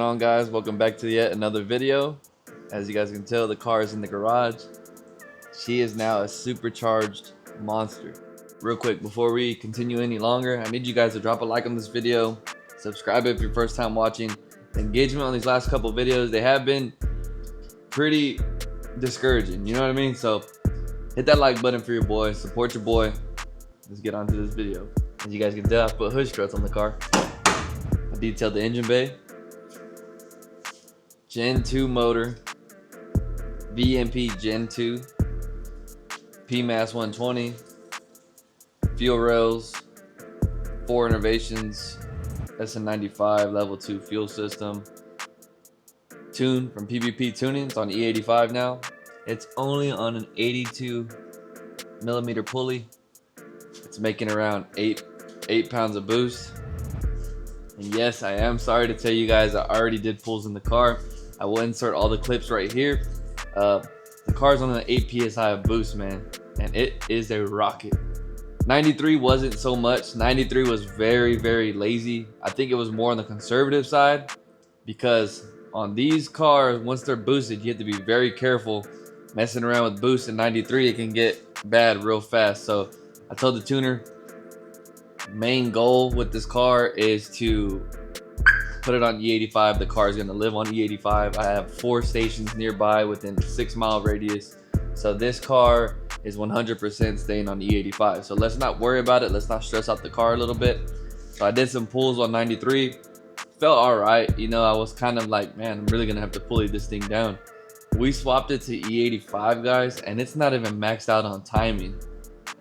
on, guys? Welcome back to yet another video. As you guys can tell, the car is in the garage. She is now a supercharged monster. Real quick, before we continue any longer, I need you guys to drop a like on this video, subscribe if you're first time watching. Engagement on these last couple videos, they have been pretty discouraging, you know what I mean? So hit that like button for your boy, support your boy. Let's get on to this video. As you guys can tell, I put hood struts on the car. I detailed the engine bay, Gen 2 motor, VMP Gen 2, PMAS 120, fuel rails, 4 innovations, SN95 level 2 fuel system, tune from PVP Tuning. It's on E85 now. It's only on an 82 millimeter pulley. It's making around 8 pounds of boost. And yes, I am sorry to tell you guys, I already did pulls in the car. I will insert all the clips right here. The car's on an 8 psi of boost, man, and it is a rocket. 93 wasn't so much. 93 was very, very lazy. I think it was more on the conservative side, because on these cars, once they're boosted, you have to be very careful messing around with boost. In 93, it can get bad real fast. So I told the tuner, main goal with this car is to put it on E85. The car is going to live on E85. I have 4 stations nearby within a 6-mile radius. So this car is 100% staying on E85. So let's not worry about it. Let's not stress out the car a little bit. So I did some pulls on 93. Felt all right. You know, I was kind of like, man, I'm really going to have to pulley this thing down. We swapped it to E85, guys, and it's not even maxed out on timing.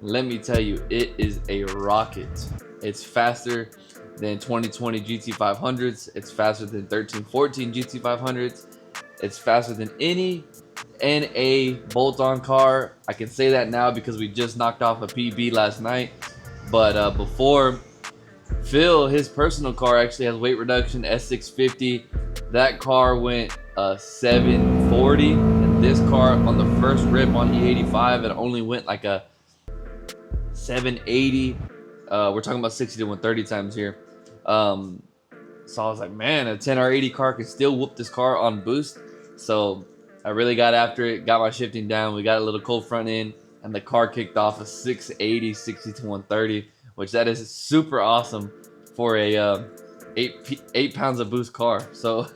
Let me tell you, it is a rocket. It's faster than 2020 GT500s. It's faster than 1314 GT500s. It's faster than any NA bolt-on car. I can say that now because we just knocked off a PB last night. But before, Phil, his personal car actually has weight reduction, S650. That car went 740, and this car on the first rip on E85, it only went like a 780. We're talking about 60 to 130 times here. So I was like, man, a 10R80 car can still whoop this car on boost. So I really got after it, got my shifting down. We got a little cold front end, and the car kicked off a 680, 60 to 130, which that is super awesome for a 8 pounds of boost car. So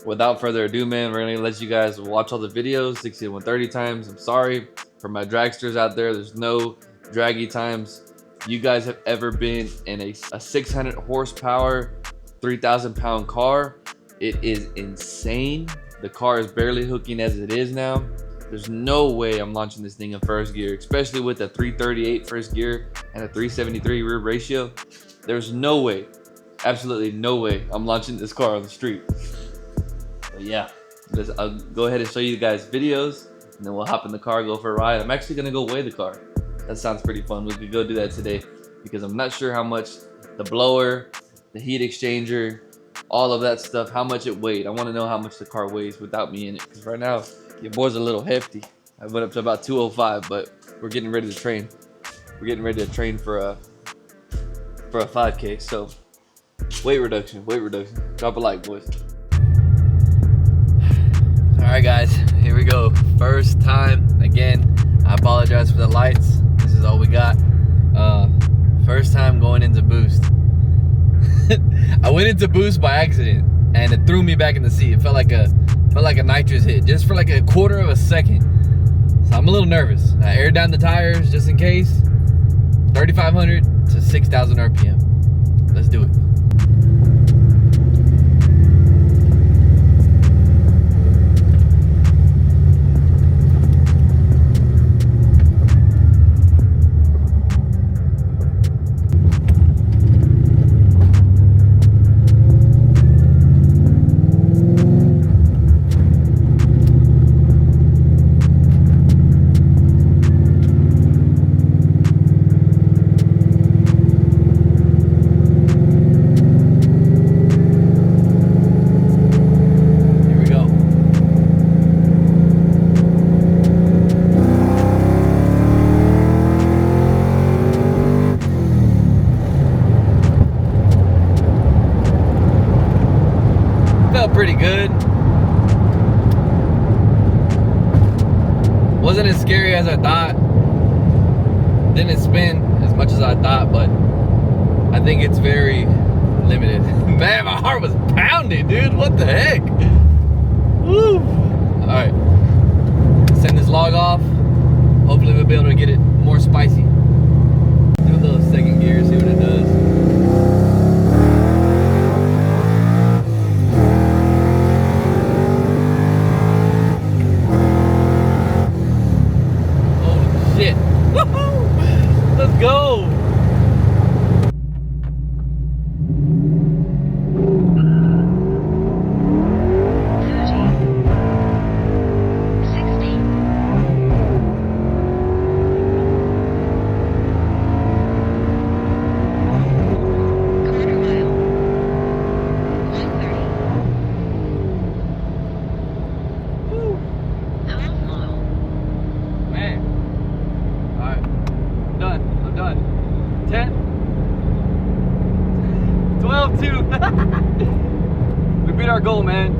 without further ado, man, we're gonna let you guys watch all the videos 60 to 130 times. I'm sorry for my dragsters out there. There's no draggy times. You guys have ever been in a 600 horsepower, 3,000 pound car? It is insane. The car is barely hooking as it is now. There's no way I'm launching this thing in first gear, especially with a 338 first gear and a 373 rear ratio. There's no way, absolutely no way I'm launching this car on the street. But yeah, I'll go ahead and show you guys videos, and then we'll hop in the car, go for a ride. I'm actually gonna go weigh the car. That sounds pretty fun. We could go do that today, because I'm not sure how much the blower, the heat exchanger, all of that stuff, how much it weighed. I want to know how much the car weighs without me in it, because right now your boy's a little hefty. I went up to about 205, but we're getting ready to train. We're getting ready to train for a 5K. So weight reduction. Drop a like, boys. All right, guys, here we go. First time again. I apologize for the lights. This is all we got. First time going into boost. I went into boost by accident, and it threw me back in the seat. It felt like a nitrous hit, just for like a quarter of a second. So I'm a little nervous. I aired down the tires just in case. 3,500 to 6,000 RPM. Let's do it. pretty good. Wasn't as scary as I thought. Didn't spin as much as I thought, but I think it's very limited. Man, my heart was pounding, dude. What the heck? Woo! Alright. Send this log off. Hopefully we'll be able to get it more spicy. Do a little second gear, see what it does. Holy shit. Woohoo! Let's go! We beat our goal, man.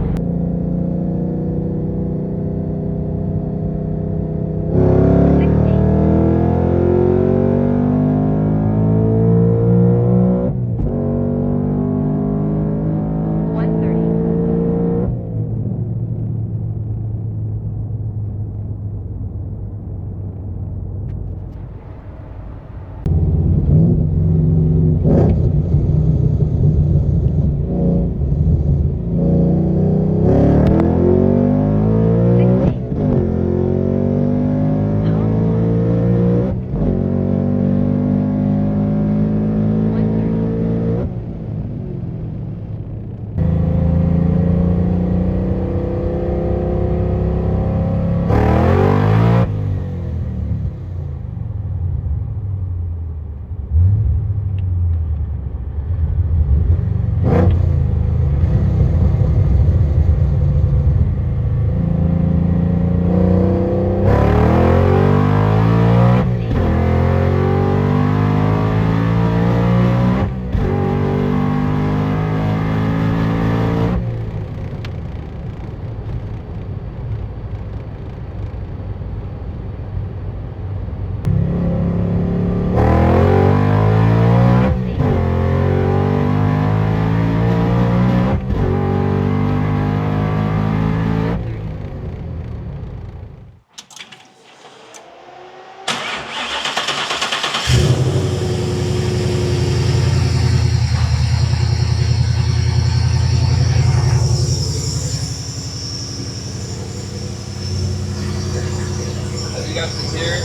You guys can hear it.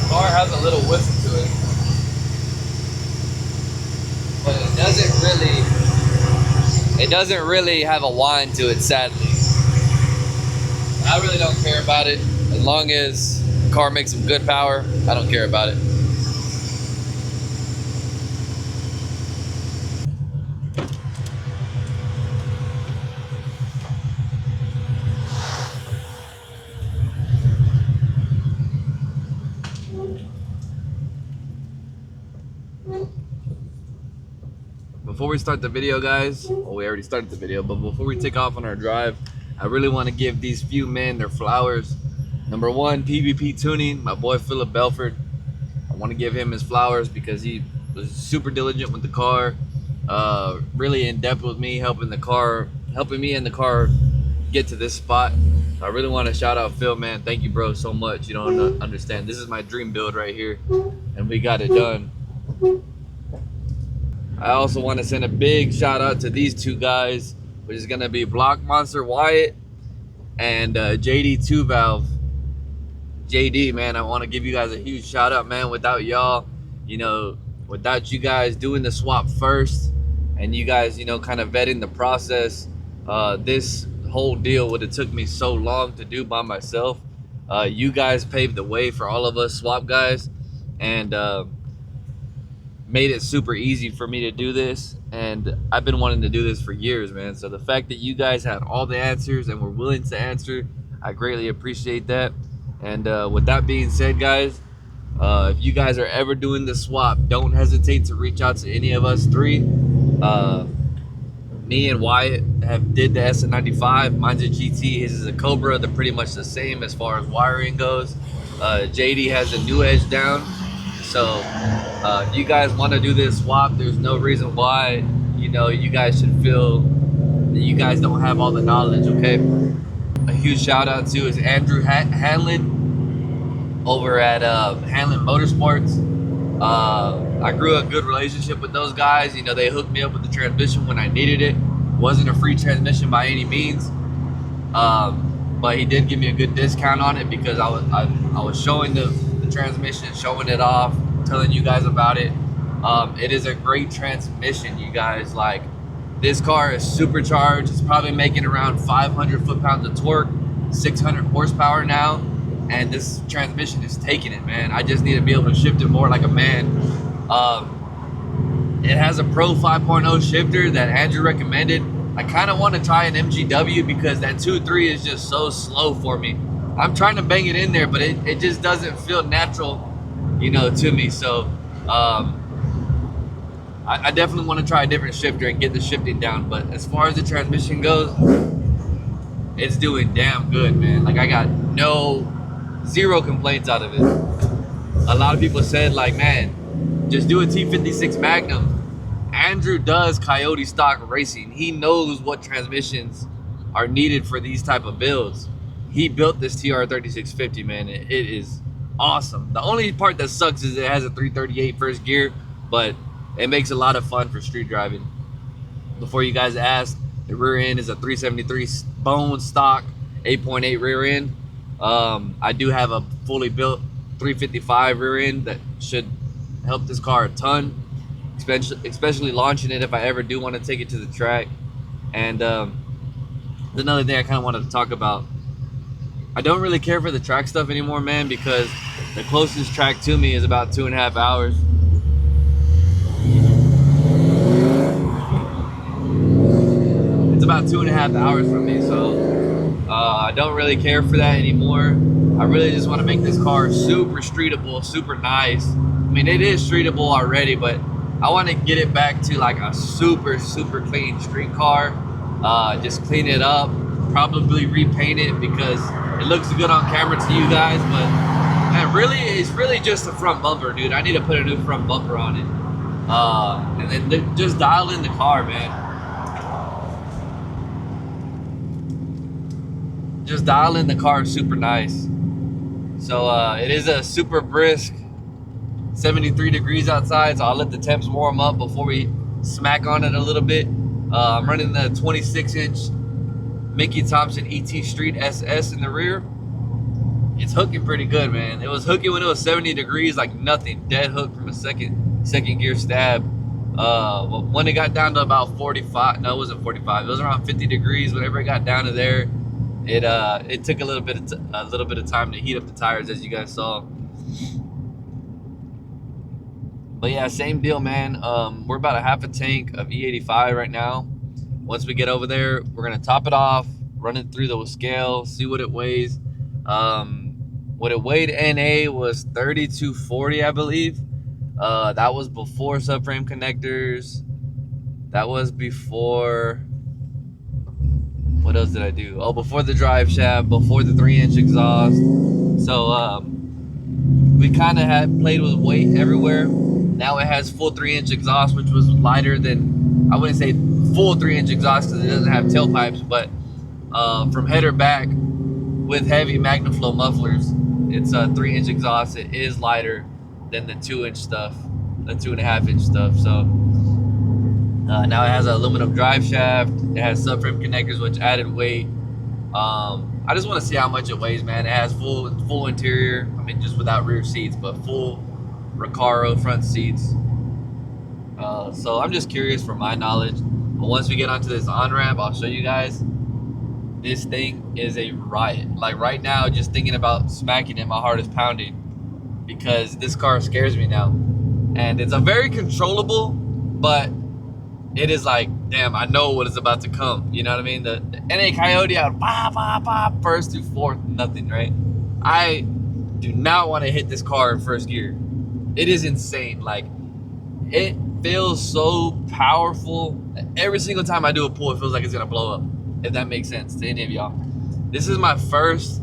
The car has a little whistle to it, but it doesn't really have a whine to it, sadly. I really don't care about it. As long as the car makes some good power, I don't care about it. Before we start the video, guys, well, we already started the video, but before we take off on our drive, I really want to give these few men their flowers. Number one, PvP Tuning, my boy Philip Belford. I want to give him his flowers because he was super diligent with the car, really in depth with me, helping me and the car get to this spot. I really want to shout out Phil, man. Thank you, bro, so much. You don't understand. This is my dream build right here, and we got it done. I also want to send a big shout out to these two guys, which is going to be Block Monster Wyatt and JD 2 Valve. JD, man, I want to give you guys a huge shout out, man. Without y'all, without you guys doing the swap first and you guys, kind of vetting the process, this whole deal would have took me so long to do by myself. You guys paved the way for all of us swap guys, and made it super easy for me to do this, and I've been wanting to do this for years, man. So the fact that you guys had all the answers and were willing to answer, I greatly appreciate that. And with that being said, guys, if you guys are ever doing the swap, don't hesitate to reach out to any of us three. Me and Wyatt did the SN95. Mine's a GT, his is a Cobra. They're pretty much the same as far as wiring goes. JD has a new edge down. So if you guys want to do this swap, there's no reason why, you know, you guys should feel that you guys don't have all the knowledge, okay? A huge shout out to is Andrew Hanlon over at Hanlon Motorsports. I grew a good relationship with those guys. You know, they hooked me up with the transmission when I needed it. Wasn't a free transmission by any means, but he did give me a good discount on it because I was showing the transmission, showing it off, telling you guys about it. It is a great transmission, you guys. Like, this car is supercharged. It's probably making around 500 foot-pounds of torque, 600 horsepower now. And this transmission is taking it, man. I just need to be able to shift it more like a man. It has a Pro 5.0 shifter that Andrew recommended. I kind of want to try an MGW because that 2.3 is just so slow for me. I'm trying to bang it in there, but it just doesn't feel natural, you know, to me. So I definitely want to try a different shifter and get the shifting down. But as far as the transmission goes, it's doing damn good, man. Like, I got zero complaints out of it. A lot of people said, like, man, just do a T56 Magnum. Andrew does Coyote stock racing. He knows what transmissions are needed for these type of builds. He built this TR3650, man. It is awesome. The only part that sucks is it has a 338 first gear, but it makes a lot of fun for street driving. Before you guys ask, the rear end is a 373 bone stock 8.8 rear end. I do have a fully built 355 rear end that should help this car a ton, especially launching it if I ever do want to take it to the track. And another thing I kind of wanted to talk about, I don't really care for the track stuff anymore, man, because the closest track to me is about 2.5 hours. It's about 2.5 hours from me, so I don't really care for that anymore. I really just want to make this car super streetable, super nice. I mean, it is streetable already, but I want to get it back to like a super clean street car. Just clean it up, probably repaint it because it looks good on camera to you guys, but man, really, it's really just a front bumper, dude. I need to put a new front bumper on it. And then just dial in the car, man. Just dial in the car super nice. So it is a super brisk 73 degrees outside, so I'll let the temps warm up before we smack on it a little bit. I'm running the 26-inch Mickey Thompson ET Street SS in the rear. It's hooking pretty good, man. It was hooking when it was 70 degrees like nothing. Dead hook from a second gear stab. When it got down to about 45, no, it wasn't 45. It was around 50 degrees. Whenever it got down to there, it took a little bit of time to heat up the tires, as you guys saw. But yeah, same deal, man. We're about a half a tank of E85 right now. Once we get over there, we're gonna top it off, run it through the scale, see what it weighs. What it weighed NA was 3240, I believe. That was before subframe connectors. That was before, what else did I do? Oh, before the drive shaft, before the 3-inch exhaust. So we kind of had played with weight everywhere. Now it has full 3-inch exhaust, which was lighter than, I wouldn't say full 3-inch exhaust because it doesn't have tailpipes, but from header back with heavy MagnaFlow mufflers, it's a 3-inch exhaust. It is lighter than the 2-inch stuff, the 2.5-inch stuff. So now it has an aluminum drive shaft. It has subframe connectors, which added weight. I just want to see how much it weighs, man. It has full interior. I mean, just without rear seats, but full Recaro front seats. So I'm just curious for my knowledge. But once we get onto this on-ramp, I'll show you guys. This thing is a riot. Like right now, just thinking about smacking it, my heart is pounding because this car scares me now. And it's a very controllable, but it is like, damn, I know what is about to come. You know what I mean? The NA Coyote out, first through fourth, nothing, right? I do not want to hit this car in first gear. It is insane. Like, it feels so powerful. Every single time I do a pull, it feels like it's gonna blow up. If that makes sense to any of y'all. This is my first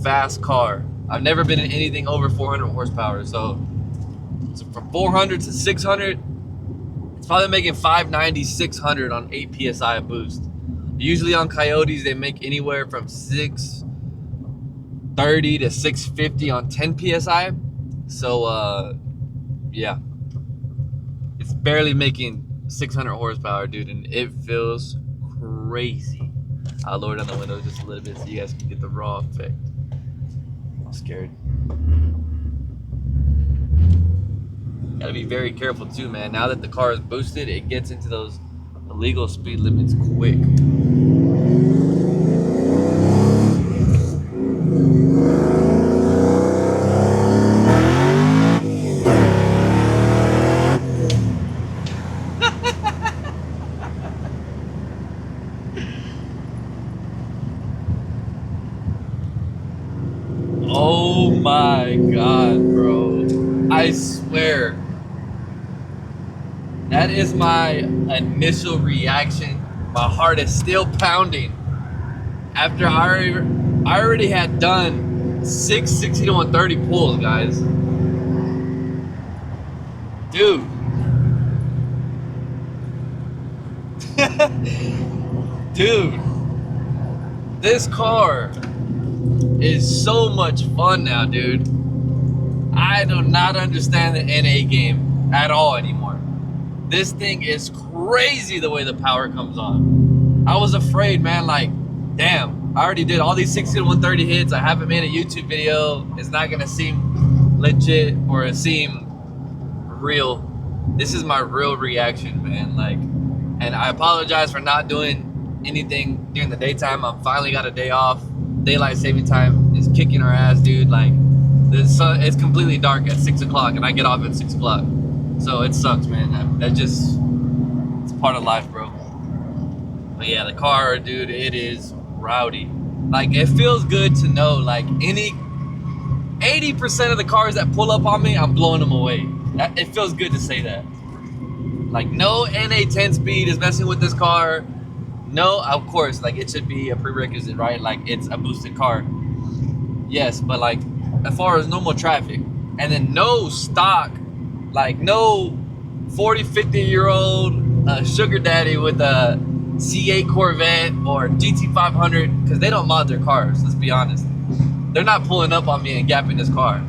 fast car. I've never been in anything over 400 horsepower. So from 400 to 600, it's probably making 590, 600 on 8 PSI of boost. Usually on Coyotes, they make anywhere from 630 to 650 on 10 PSI. So, yeah. It's barely making 600 horsepower, dude, and it feels crazy. I'll lower down the window just a little bit so you guys can get the raw effect. I'm scared. Gotta be very careful too, man. Now that the car is boosted, it gets into those illegal speed limits quick. Oh my God, bro. I swear. That is my initial reaction. My heart is still pounding. After I already had done 6 60 to 130 pulls, guys. Dude. Dude. This car is so much fun now, dude. I do not understand the NA game at all anymore. This thing is crazy the way the power comes on. I was afraid, man, like, damn, I already did all these 60 to 130 hits. I haven't made a YouTube video. It's not gonna seem legit or seem real. This is my real reaction, man. Like, and I apologize for not doing anything during the daytime. I finally got a day off. Daylight saving time is kicking our ass, dude. Like, the sun, it's completely dark at 6 o'clock and I get off at 6 o'clock. So it sucks, man. That just, it's part of life, bro. But yeah, the car, dude, it is rowdy. Like, it feels good to know, like, any 80% of the cars that pull up on me, I'm blowing them away. It feels good to say that. Like, no NA 10 speed is messing with this car. No, of course, like, it should be a prerequisite, right? Like, it's a boosted car. Yes, but like, as far as normal traffic, and then no stock, like no 40, 50-year-old sugar daddy with a C8 Corvette or GT500, because they don't mod their cars, let's be honest. They're not pulling up on me and gapping this car.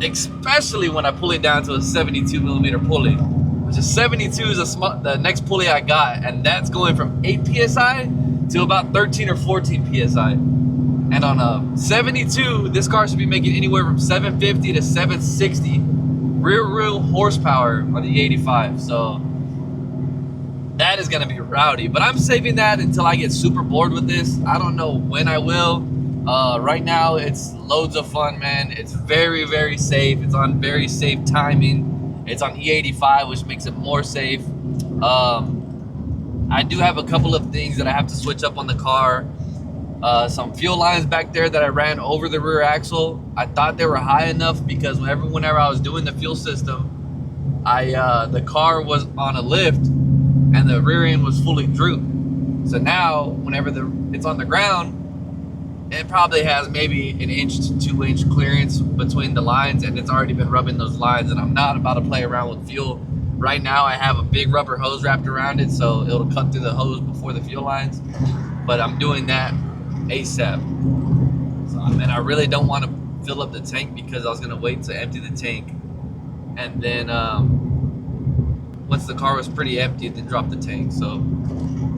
Especially when I pull it down to a 72 millimeter pulley, which is 72 is the next pulley I got, and that's going from 8 PSI to about 13 or 14 PSI. And on a 72, this car should be making anywhere from 750 to 760 real horsepower on the 85. So that is gonna be rowdy, but I'm saving that until I get super bored with this. I don't know when I will. Right now it's loads of fun, man. It's very, very safe. It's on very safe timing. It's on E85, which makes it more safe. I do have a couple of things that I have to switch up on the car. Some fuel lines back there that I ran over the rear axle. I thought they were high enough because whenever I was doing the fuel system, the car was on a lift and the rear end was fully drooped. So now whenever it's on the ground, it probably has maybe an inch to 2 inch clearance between the lines, and it's already been rubbing those lines, and I'm not about to play around with fuel. Right now I have a big rubber hose wrapped around it so it'll cut through the hose before the fuel lines, but I'm doing that ASAP. So, and I really don't want to fill up the tank because I was gonna wait to empty the tank, and then once the car was pretty empty, then drop the tank. So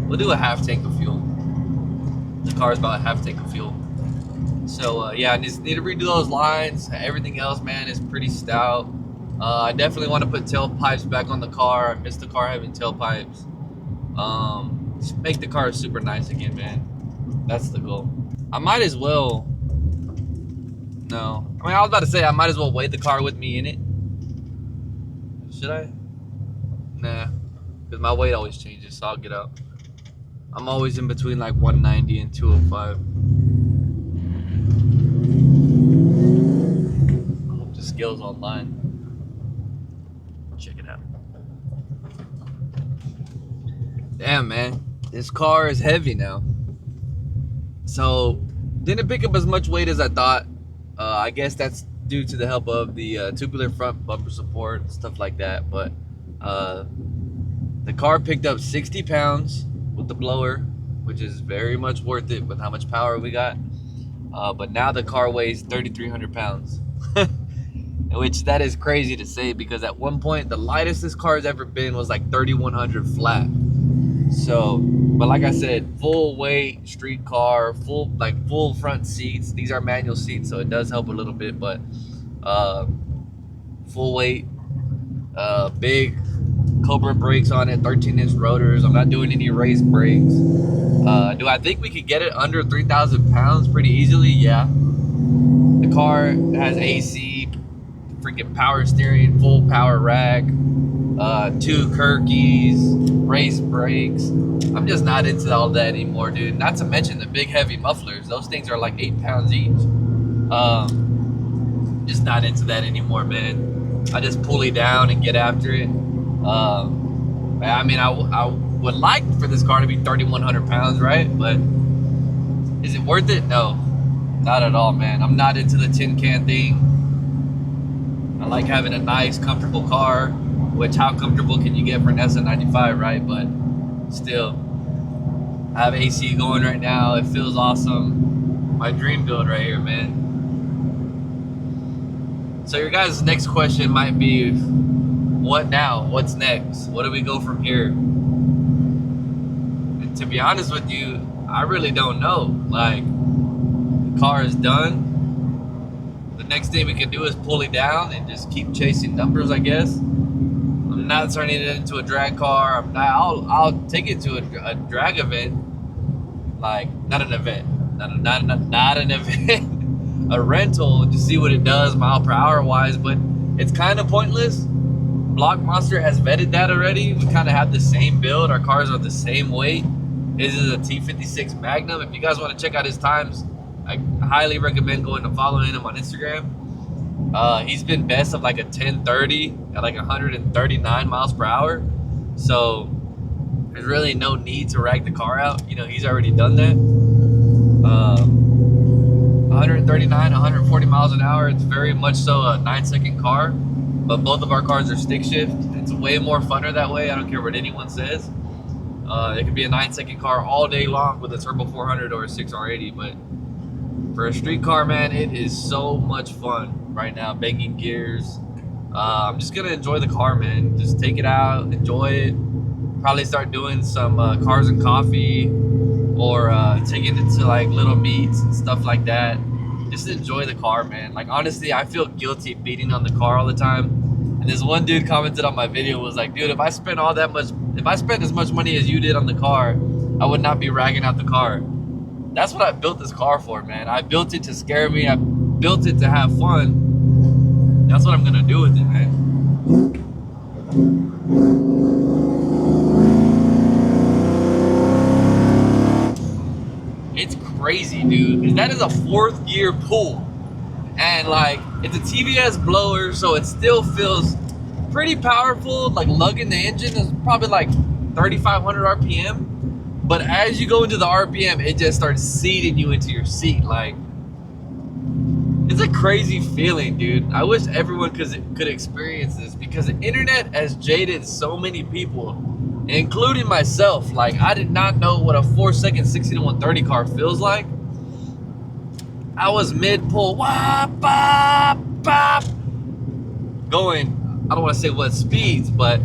we'll do a half tank of fuel. The car is about a half tank of fuel. So yeah, I just need to redo those lines. Everything else, man, is pretty stout. I definitely want to put tailpipes back on the car. I miss the car having tailpipes. Just make the car super nice again, man. That's the goal. I might as well, no. I mean, I was about to say I might as well weigh the car with me in it. Should I? Nah, because my weight always changes, so I'll get out. I'm always in between like 190 and 205. I hope the scale's online. Check it out. Damn, man, this car is heavy now. So didn't pick up as much weight as I thought. I guess that's due to the help of the tubular front bumper support and stuff like that. But the car picked up 60 pounds with the blower, which is very much worth it with how much power we got. But now the car weighs 3,300 pounds. Which that is crazy to say, because at one point the lightest this car has ever been was like 3,100 flat. So, but like I said, full weight street car, full front seats. These are manual seats, so it does help a little bit, but full weight, big Cobra brakes on it, 13-inch rotors. I'm not doing any race brakes. Do I think we could get it under 3,000 pounds pretty easily? Yeah. The car has AC, freaking power steering, full power rack, 2 Kirkies, race brakes. I'm just not into all that anymore, dude. Not to mention the big heavy mufflers. Those things are like 8 pounds each. Just not into that anymore, man. I just pulley down and get after it. I mean, I would like for this car to be 3,100 pounds, right? But is it worth it? No, not at all, man. I'm not into the tin can thing. I like having a nice, comfortable car, which how comfortable can you get for an SN95, right? But still, I have AC going right now. It feels awesome. My dream build right here, man. So your guys' next question might be, what now? What's next? What do we go from here? And to be honest with you, I really don't know. Like, the car is done. The next thing we can do is pull it down and just keep chasing numbers, I guess. I'm not turning it into a drag car. I'll take it to a drag event, like not an event, not an event, a rental, to see what it does mile per hour wise. But it's kind of pointless. Block Monster has vetted that already. We kind of have the same build. Our cars are the same weight. This is a T56 Magnum. If you guys want to check out his times, I highly recommend going to following him on Instagram. He's been best of like a 1030 at like 139 miles per hour. So there's really no need to rag the car out. You know, he's already done that. 139, 140 miles an hour. It's very much so a 9-second car. But both of our cars are stick shift. It's way more funner that way. I don't care what anyone says. It could be a 9-second car all day long with a turbo 400 or a 6R80. But for a street car, man, it is so much fun right now, banging gears. I'm just gonna enjoy the car, man. Just take it out, enjoy it. Probably start doing some cars and coffee, or taking it to like little meets and stuff like that. Just enjoy the car, man. Like, honestly, I feel guilty beating on the car all the time. And this one dude commented on my video, was like, dude, if I spent as much money as you did on the car, I would not be ragging out the car. That's what I built this car for, man. I built it to scare me. I built it to have fun. That's what I'm gonna do with it, man. It's crazy, dude, because that is a 4th gear pull. And like, it's a TVS blower, so it still feels pretty powerful. Like, lugging the engine is probably like 3,500 RPM. But as you go into the RPM, it just starts seeding you into your seat. Like, it's a crazy feeling, dude. I wish everyone could experience this, because the internet has jaded so many people, including myself. Like, I did not know what a 4-second 60 to 130 car feels like. I was mid-pull, wah, bop, bop, going, I don't want to say what speeds, but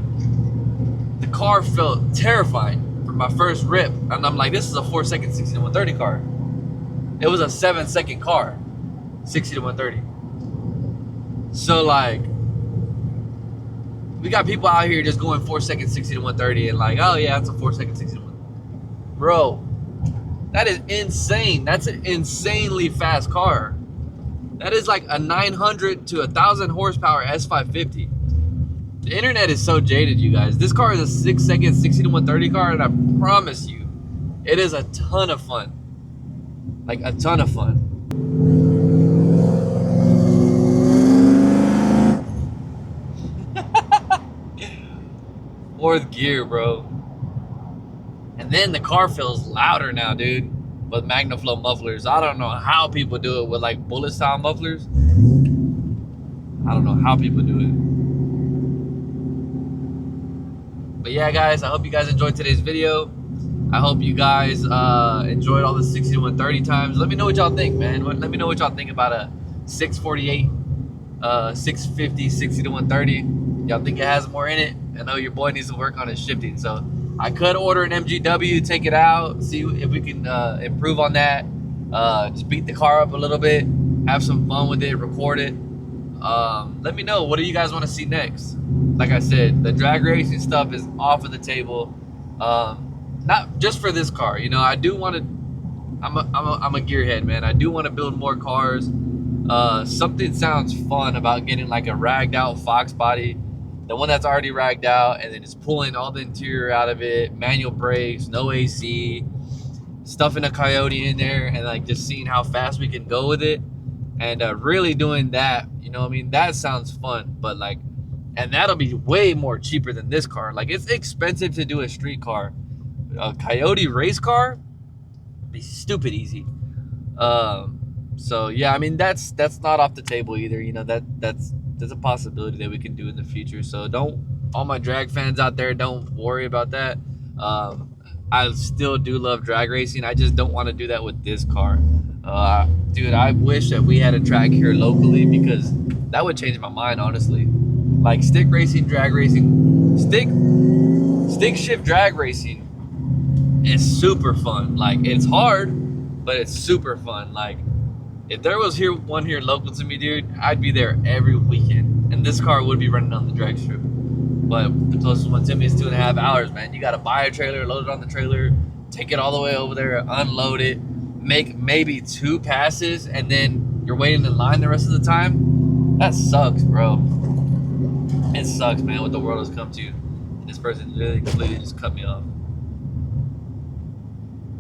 the car felt terrifying for my first rip. And I'm like, this is a 4-second 60 to 130 car. It was a 7-second car, 60 to 130. So like, we got people out here just going 4-second 60 to 130 and like, oh yeah, it's a 4-second 60 to 130. Bro, that is insane. That's an insanely fast car. That is like a 900 to 1,000 horsepower S550. The internet is so jaded, you guys. This car is a 6-second 60 to 130 car, and I promise you, it is a ton of fun. Like, a ton of fun. Fourth gear, bro. And then the car feels louder now, dude, with MagnaFlow mufflers. I don't know how people do it with like bullet style mufflers. I don't know how people do it. But yeah, guys, I hope you guys enjoyed today's video. I hope you guys enjoyed all the 60 to 130 times. Let me know what y'all think, man. Let me know what y'all think about a 648, 650, 60 to 130. Y'all think it has more in it? I know your boy needs to work on his shifting, so I could order an MGW, take it out, see if we can improve on that. Just beat the car up a little bit, have some fun with it, record it. Let me know, what do you guys want to see next? Like I said, the drag racing stuff is off of the table. Not just for this car, you know. I do want to. I'm a gearhead, man. I do want to build more cars. Something sounds fun about getting like a ragged out Fox body, the one that's already ragged out, and then just pulling all the interior out of it, manual brakes, no AC, stuffing a Coyote in there, and like just seeing how fast we can go with it, and really doing that. You know what I mean? That sounds fun, but like, and that'll be way more cheaper than this car. Like, it's expensive to do a street car. A Coyote race car be stupid easy. So yeah, I mean, that's not off the table either. You know, there's a possibility that we can do in the future. So don't, all my drag fans out there, don't worry about that. I still do love drag racing. I just don't want to do that with this car. Dude, I wish that we had a track here locally, because that would change my mind, honestly. Like stick racing, drag racing, stick shift drag racing. It's super fun. Like, it's hard, but it's super fun. Like, if there was one here local to me, dude, I'd be there every weekend, and this car would be running on the drag strip. But the closest one to me is 2.5 hours, man. You gotta buy a trailer, load it on the trailer, take it all the way over there, unload it, make maybe 2 passes, and then you're waiting in line the rest of the time. That sucks, bro. It sucks, man, what the world has come to. This person literally completely just cut me off.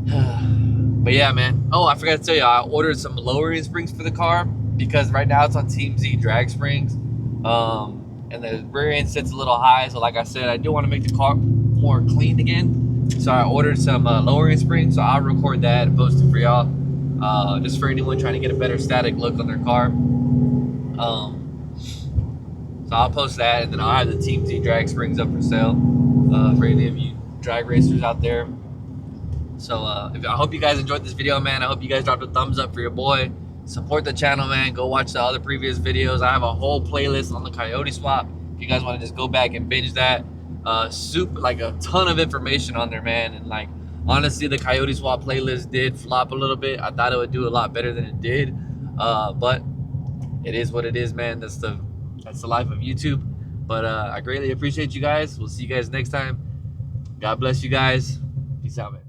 But yeah, man. Oh, I forgot to tell you, I ordered some lowering springs for the car, because right now it's on Team Z drag springs, and the rear end sits a little high. So like I said, I do want to make the car more clean again, so I ordered some lowering springs. So I'll record that and post it for y'all, just for anyone trying to get a better static look on their car. So I'll post that, and then I'll have the Team Z drag springs up for sale for any of you drag racers out there. So I hope you guys enjoyed this video, man. I hope you guys dropped a thumbs up for your boy. Support the channel, man. Go watch the other previous videos. I have a whole playlist on the Coyote swap. If you guys want to just go back and binge that, like a ton of information on there, man. And like, honestly, the Coyote swap playlist did flop a little bit. I thought it would do a lot better than it did, but it is what it is, man. That's the life of YouTube. But I greatly appreciate you guys. We'll see you guys next time. God bless you guys. Peace out, man.